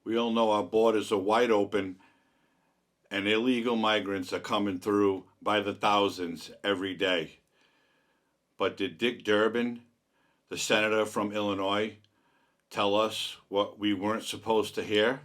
We all know our borders are wide open and illegal migrants are coming through by the thousands every day. But did Dick Durbin, the senator from Illinois, tell us what we weren't supposed to hear?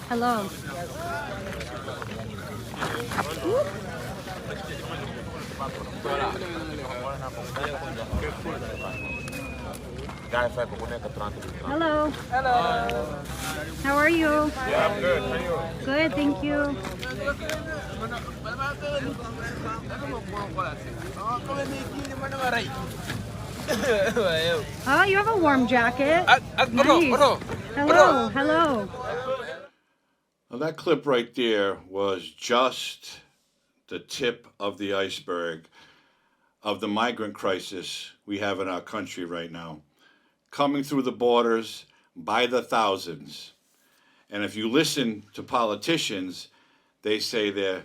Hello. Hello. Hello. How are you? Yeah, I'm good. How are you? Good, thank you. Oh, you have a warm jacket. Nice. Hello, hello. Now, that clip right there was just the tip of the iceberg of the migrant crisis we have in our country right now, coming through the borders by the thousands. And if you listen to politicians, they say they're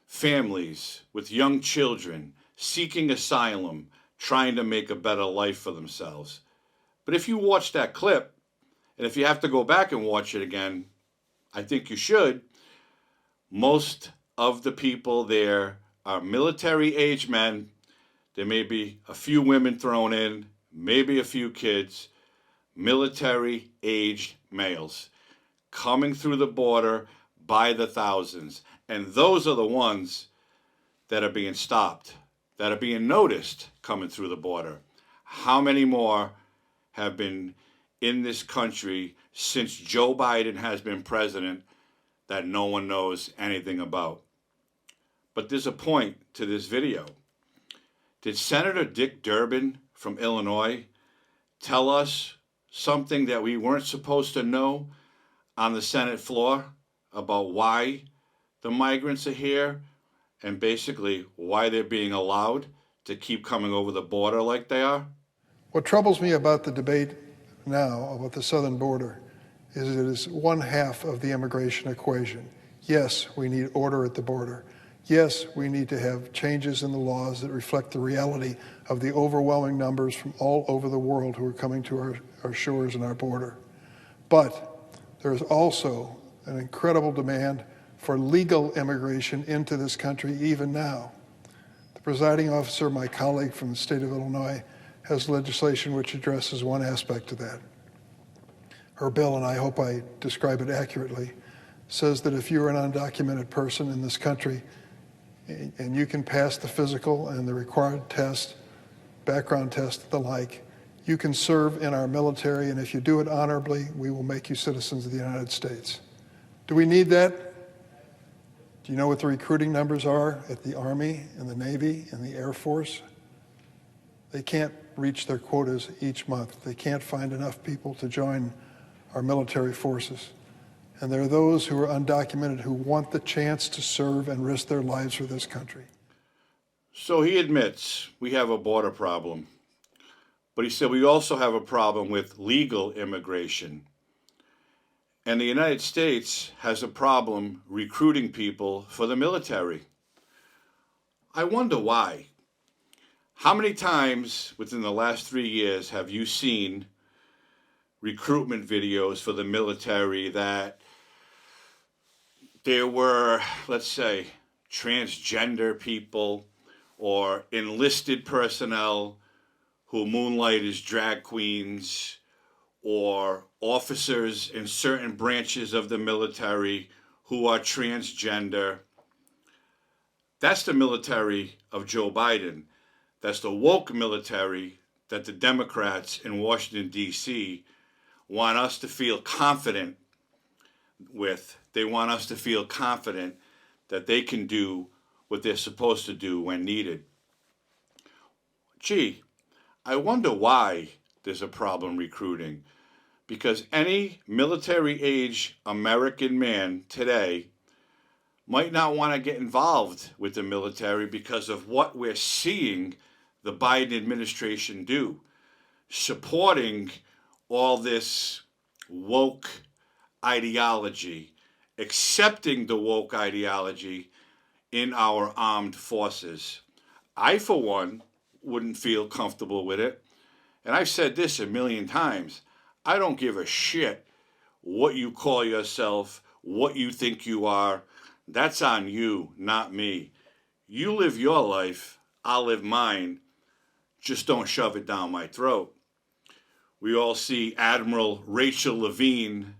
families with young children seeking asylum, trying to make a better life for themselves. But if you watch that clip, and if you have to go back and watch it again, I think you should. Most of the people there are military age men. There may be a few women thrown in, maybe a few kids, military aged males coming through the border by the thousands. And those are the ones that are being stopped, that are being noticed coming through the border. How many more have been in this country since Joe Biden has been president that no one knows anything about? But there's a point to this video. Did Senator Dick Durbin from Illinois tell us something that we weren't supposed to know on the Senate floor about why the migrants are here and basically why they're being allowed to keep coming over the border like they are? What troubles me about the debate now about the southern border is it is one half of the immigration equation. Yes, we need order at the border. Yes, we need to have changes in the laws that reflect the reality of the overwhelming numbers from all over the world who are coming to our shores and our border. But there is also an incredible demand for legal immigration into this country even now. The presiding officer, my colleague from the state of Illinois, has legislation which addresses one aspect of that. Her bill, and I hope I describe it accurately, says that if you're an undocumented person in this country and you can pass the physical and the required test, background test, the like, you can serve in our military, and if you do it honorably, we will make you citizens of the United States. Do we need that? Do you know what the recruiting numbers are at the Army and the Navy and the Air Force? They can't reach their quotas each month. They can't find enough people to join our military forces. And there are those who are undocumented who want the chance to serve and risk their lives for this country. So he admits we have a border problem. But he said we also have a problem with legal immigration. And the United States has a problem recruiting people for the military. I wonder why. How many times within the last 3 years have you seen recruitment videos for the military that there were, let's say, transgender people or enlisted personnel who moonlight as drag queens, or officers in certain branches of the military who are transgender? That's the military of Joe Biden. That's the woke military that the Democrats in Washington, D.C. want us to feel confident with. They want us to feel confident that they can do what they're supposed to do when needed. Gee, I wonder why there's a problem recruiting. because any military age American man today might not want to get involved with the military because of what we're seeing the Biden administration do, supporting all this woke ideology, accepting the woke ideology in our armed forces. I, for one, wouldn't feel comfortable with it. And I've said this a million times. I don't give a shit what you call yourself, what you think you are. That's on you, not me. You live your life, I'll live mine. Just don't shove it down my throat. We all see Admiral Rachel Levine,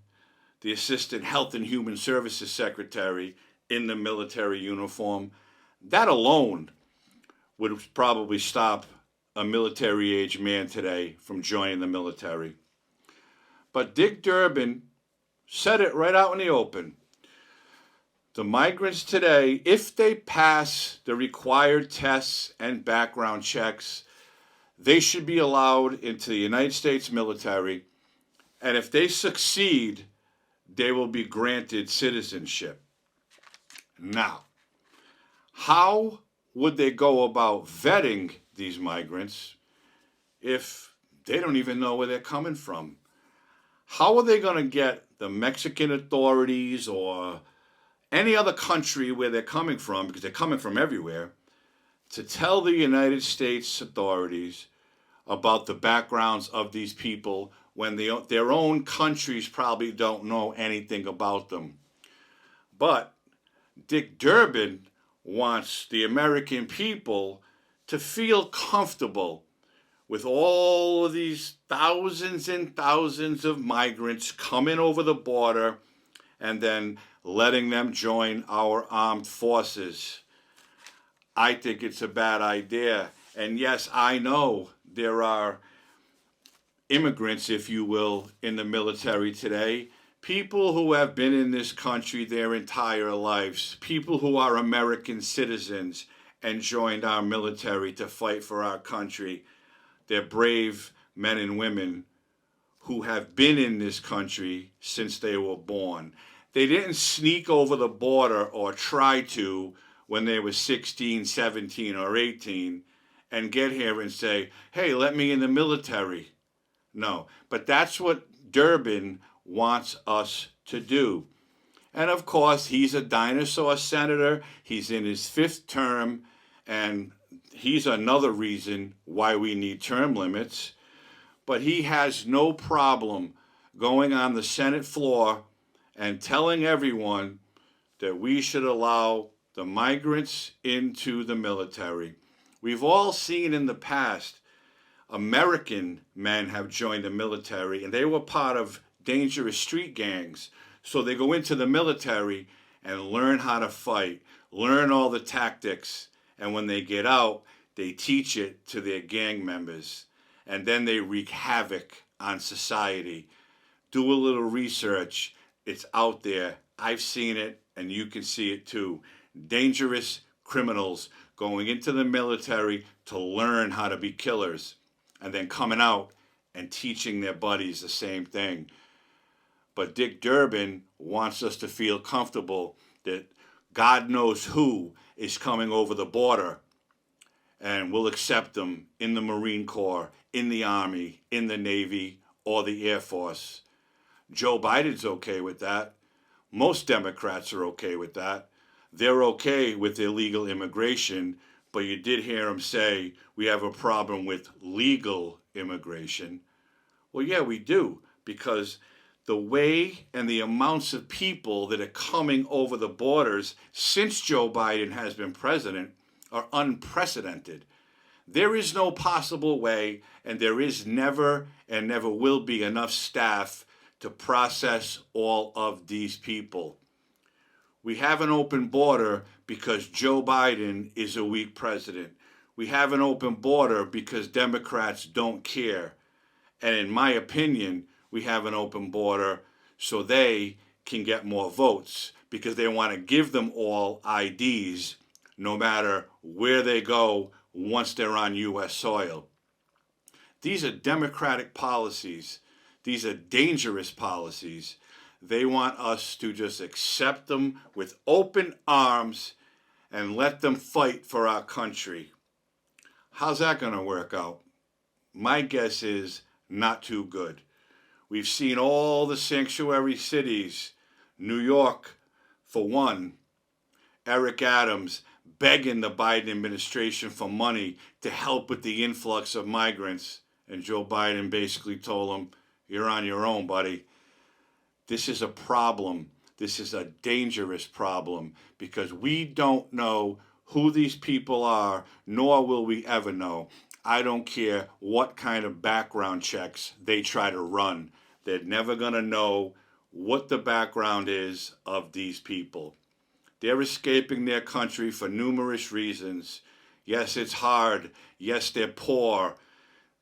the Assistant Health and Human Services Secretary, in the military uniform. That alone would probably stop a military-age man today from joining the military. But Dick Durbin said it right out in the open. The migrants today, if they pass the required tests and background checks, they should be allowed into the United States military, and if they succeed, they will be granted citizenship. Now, how would they go about vetting these migrants if they don't even know where they're coming from? How are they going to get the Mexican authorities or any other country where they're coming from, because they're coming from everywhere, to tell the United States authorities about the backgrounds of these people when their own countries probably don't know anything about them? But Dick Durbin wants the American people to feel comfortable with all of these thousands and thousands of migrants coming over the border and then letting them join our armed forces. I think it's a bad idea. And yes, I know there are immigrants, if you will, in the military today. People who have been in this country their entire lives. People who are American citizens and joined our military to fight for our country. They're brave men and women who have been in this country since they were born. They didn't sneak over the border or try to when they were 16, 17, or 18 and get here and say, hey, let me in the military. No, but that's what Durbin wants us to do. And of course, he's a dinosaur senator. He's in his 5th term, and he's another reason why we need term limits. But he has no problem going on the Senate floor and telling everyone that we should allow the migrants into the military. We've all seen in the past American men have joined the military, and they were part of dangerous street gangs. So they go into the military and learn how to fight, learn all the tactics, and when they get out, they teach it to their gang members, and then they wreak havoc on society. Do a little research. It's out there. I've seen it, and you can see it too. Dangerous criminals going into the military to learn how to be killers, and then coming out and teaching their buddies the same thing. But Dick Durbin wants us to feel comfortable that God knows who is coming over the border, and we'll accept them in the Marine Corps, in the Army, in the Navy, or the Air Force. Joe Biden's okay with that. Most Democrats are okay with that. They're okay with illegal immigration, but you did hear him say we have a problem with legal immigration. Well, yeah, we do, because the way and the amounts of people that are coming over the borders since Joe Biden has been president are unprecedented. There is no possible way, and there is never and never will be enough staff to process all of these people. We have an open border because Joe Biden is a weak president. We have an open border because Democrats don't care. And in my opinion, we have an open border so they can get more votes, because they want to give them all IDs no matter where they go once they're on U.S. soil. These are Democratic policies These are dangerous policies. They want us to just accept them with open arms and let them fight for our country. How's that going to work out? My guess is not too good. We've seen all the sanctuary cities, New York, for one, Eric Adams begging the Biden administration for money to help with the influx of migrants. And Joe Biden basically told him, you're on your own, buddy. This is a problem. This is a dangerous problem because we don't know who these people are, nor will we ever know. I don't care what kind of background checks they try to run. They're never going to know what the background is of these people. They're escaping their country for numerous reasons. Yes, it's hard. Yes, they're poor.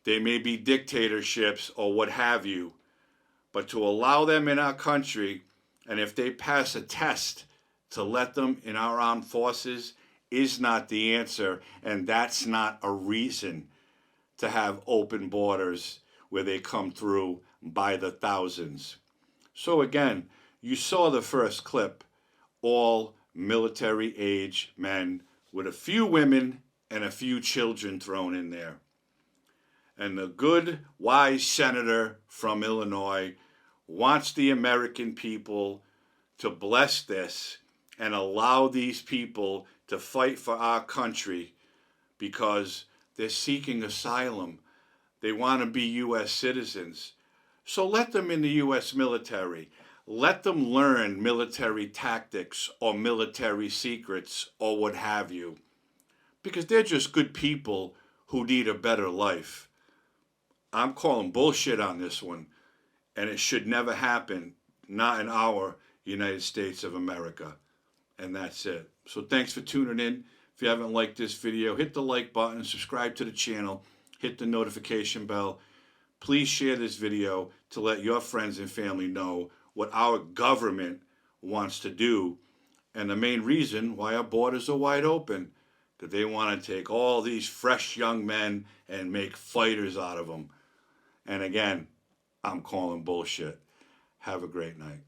They may be dictatorships or what have you. But to allow them in our country, and if they pass a test, to let them in our armed forces is not the answer. And that's not a reason to have open borders where they come through by the thousands. So again, you saw the first clip, all military-age men with a few women and a few children thrown in there. And the good, wise senator from Illinois wants the American people to bless this and allow these people to fight for our country because they're seeking asylum. They want to be U.S. citizens. So let them in the U.S. military. Let them learn military tactics or military secrets or what have you. Because they're just good people who need a better life. I'm calling bullshit on this one. And it should never happen, not in our United States of America. And that's it. So thanks for tuning in. If you haven't liked this video, hit the like button, subscribe to the channel, hit the notification bell. Please share this video to let your friends and family know what our government wants to do and the main reason why our borders are wide open. Because they want to take all these fresh young men and make fighters out of them. And again, I'm calling bullshit. Have a great night.